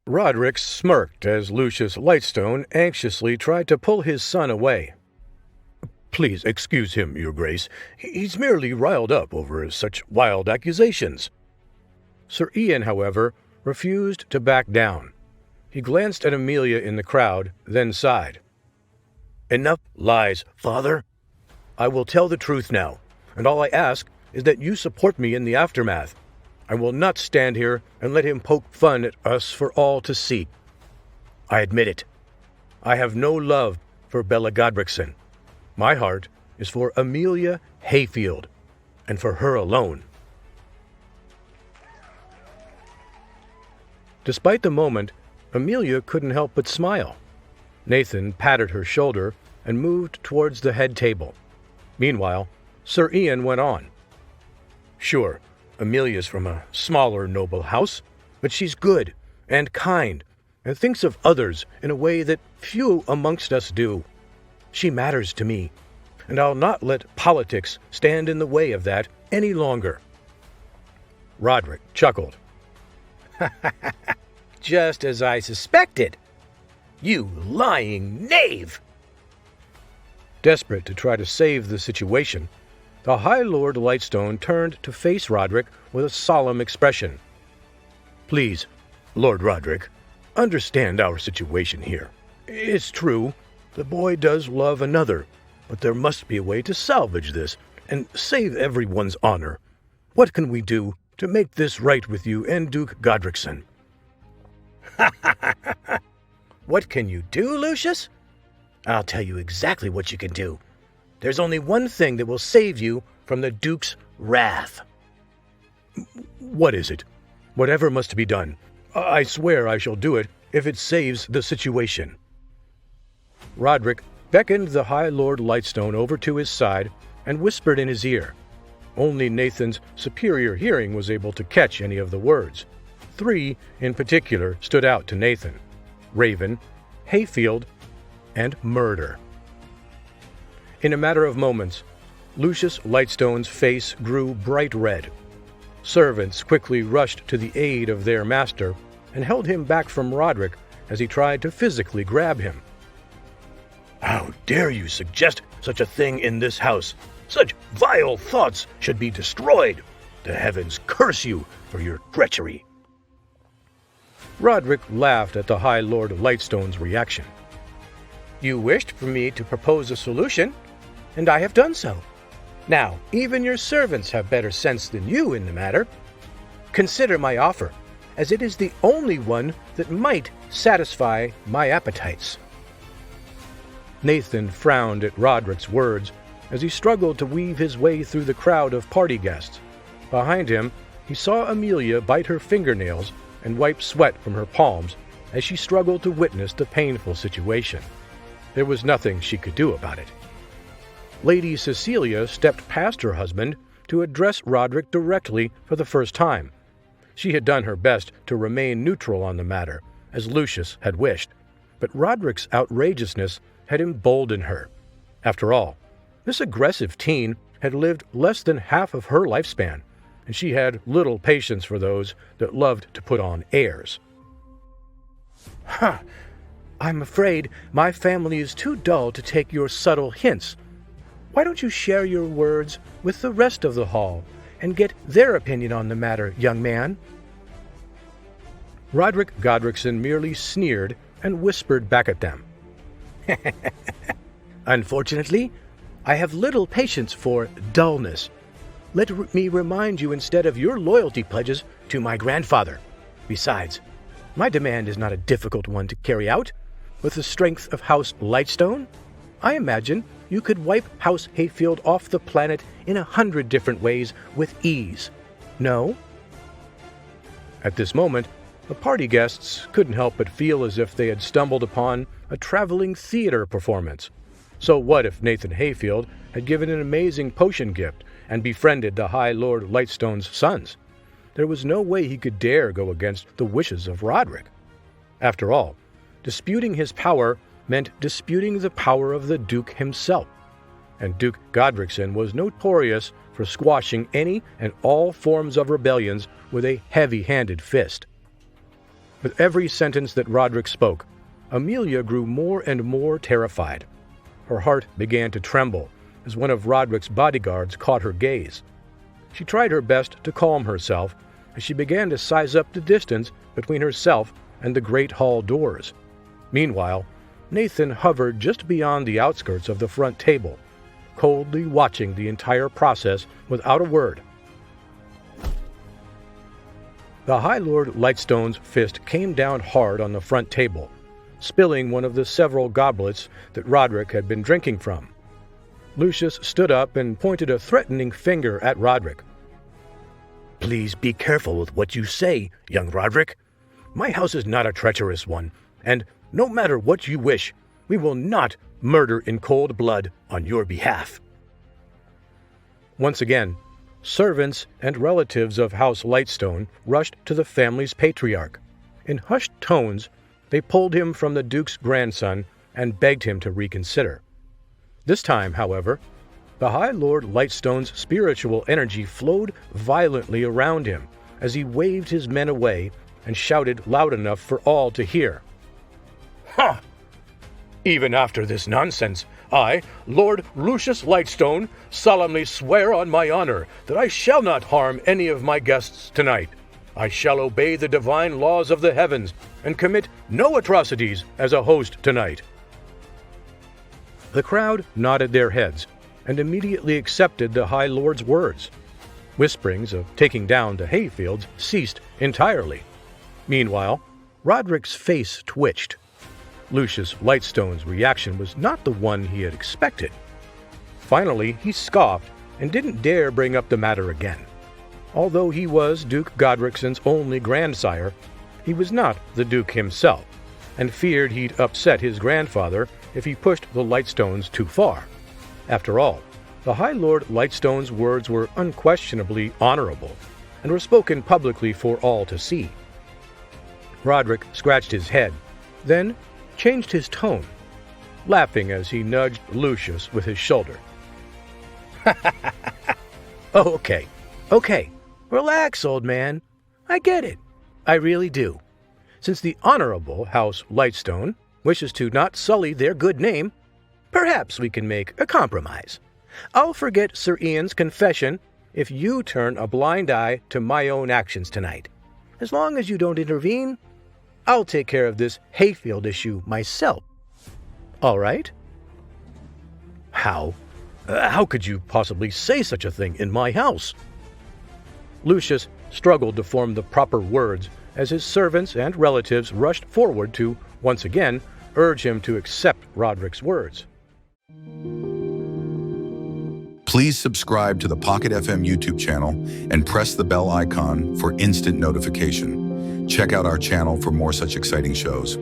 Rodric smirked as Lucius Lightstone anxiously tried to pull his son away. "Please excuse him, Your Grace. He's merely riled up over such wild accusations." Sir Ian, however, refused to back down. He glanced at Amelia in the crowd, then sighed. "Enough lies, father. I will tell the truth now, and all I ask is that you support me in the aftermath. I will not stand here and let him poke fun at us for all to see. I admit it. I have no love for Bella Godricson. My heart is for Amelia Hayfield, and for her alone." Despite the moment, Amelia couldn't help but smile. Nathan patted her shoulder and moved towards the head table. Meanwhile, Sir Ian went on. "Sure, Amelia's from a smaller noble house, but she's good and kind and thinks of others in a way that few amongst us do. She matters to me, and I'll not let politics stand in the way of that any longer." Rodric chuckled. "Just as I suspected. You lying knave!" Desperate to try to save the situation, the High Lord Lightstone turned to face Rodric with a solemn expression. "Please, Lord Rodric, understand our situation here. It's true, the boy does love another, but there must be a way to salvage this and save everyone's honor. What can we do to make this right with you and Duke Godricson?" "What can you do, Lucius? I'll tell you exactly what you can do. There's only one thing that will save you from the Duke's wrath." "What is it?" "Whatever must be done. I swear I shall do it if it saves the situation." Rodric beckoned the High Lord Lightstone over to his side and whispered in his ear. Only Nathan's superior hearing was able to catch any of the words. 3 in particular stood out to Nathan: Raven, Hayfield, and murder. In a matter of moments, Lucius Lightstone's face grew bright red. Servants quickly rushed to the aid of their master and held him back from Rodric as he tried to physically grab him. "How dare you suggest such a thing in this house? Such vile thoughts should be destroyed. The heavens curse you for your treachery." Rodric laughed at the High Lord Lightstone's reaction. "You wished for me to propose a solution, and I have done so. Now, even your servants have better sense than you in the matter. Consider my offer, as it is the only one that might satisfy my appetites." Nathan frowned at Rodric's words as he struggled to weave his way through the crowd of party guests. Behind him, he saw Amelia bite her fingernails and wipe sweat from her palms as she struggled to witness the painful situation. There was nothing she could do about it. Lady Cecilia stepped past her husband to address Rodric directly for the first time. She had done her best to remain neutral on the matter, as Lucius had wished, but Rodric's outrageousness had emboldened her. After all, this aggressive teen had lived less than half of her lifespan, and she had little patience for those that loved to put on airs. "I'm afraid my family is too dull to take your subtle hints. Why don't you share your words with the rest of the hall and get their opinion on the matter, young man?" Rodric Godricson merely sneered and whispered back at them. "Unfortunately, I have little patience for dullness. Let me remind you instead of your loyalty pledges to my grandfather. Besides, my demand is not a difficult one to carry out. With the strength of House Lightstone, I imagine you could wipe House Hayfield off the planet in 100 different ways with ease. No?" At this moment, the party guests couldn't help but feel as if they had stumbled upon a traveling theater performance. So what if Nathan Hayfield had given an amazing potion gift and befriended the High Lord Lightstone's sons? There was no way he could dare go against the wishes of Rodric. After all, disputing his power meant disputing the power of the Duke himself, and Duke Godricson was notorious for squashing any and all forms of rebellions with a heavy-handed fist. With every sentence that Rodric spoke, Amelia grew more and more terrified. Her heart began to tremble as one of Rodric's bodyguards caught her gaze. She tried her best to calm herself as she began to size up the distance between herself and the great hall doors. Meanwhile, Nathan hovered just beyond the outskirts of the front table, coldly watching the entire process without a word. The High Lord Lightstone's fist came down hard on the front table, spilling one of the several goblets that Rodric had been drinking from. Lucius stood up and pointed a threatening finger at Rodric. "Please be careful with what you say, young Rodric. My house is not a treacherous one, and no matter what you wish, we will not murder in cold blood on your behalf." Once again, servants and relatives of House Lightstone rushed to the family's patriarch. In hushed tones, they pulled him from the Duke's grandson and begged him to reconsider. This time, however, the High Lord Lightstone's spiritual energy flowed violently around him as he waved his men away and shouted loud enough for all to hear. "Ha! Even after this nonsense, I, Lord Lucius Lightstone, solemnly swear on my honor that I shall not harm any of my guests tonight. I shall obey the divine laws of the heavens and commit no atrocities as a host tonight." The crowd nodded their heads and immediately accepted the High Lord's words. Whisperings of taking down the Hayfields ceased entirely. Meanwhile, Rodric's face twitched. Lucius Lightstone's reaction was not the one he had expected. Finally, he scoffed and didn't dare bring up the matter again. Although he was Duke Godricson's only grandsire, he was not the Duke himself, and feared he'd upset his grandfather if he pushed the Lightstones too far. After all, the High Lord Lightstone's words were unquestionably honorable, and were spoken publicly for all to see. Rodric scratched his head, then changed his tone, laughing as he nudged Lucius with his shoulder. Okay, relax, old man. I get it. I really do. Since the Honorable House Lightstone wishes to not sully their good name, perhaps we can make a compromise. I'll forget Sir Ian's confession if you turn a blind eye to my own actions tonight. As long as you don't intervene, I'll take care of this Hayfield issue myself. All right? How could you possibly say such a thing in my house? Lucius struggled to form the proper words as his servants and relatives rushed forward to, once again, urge him to accept Rodric's words. Please subscribe to the Pocket FM YouTube channel and press the bell icon for instant notification. Check out our channel for more such exciting shows.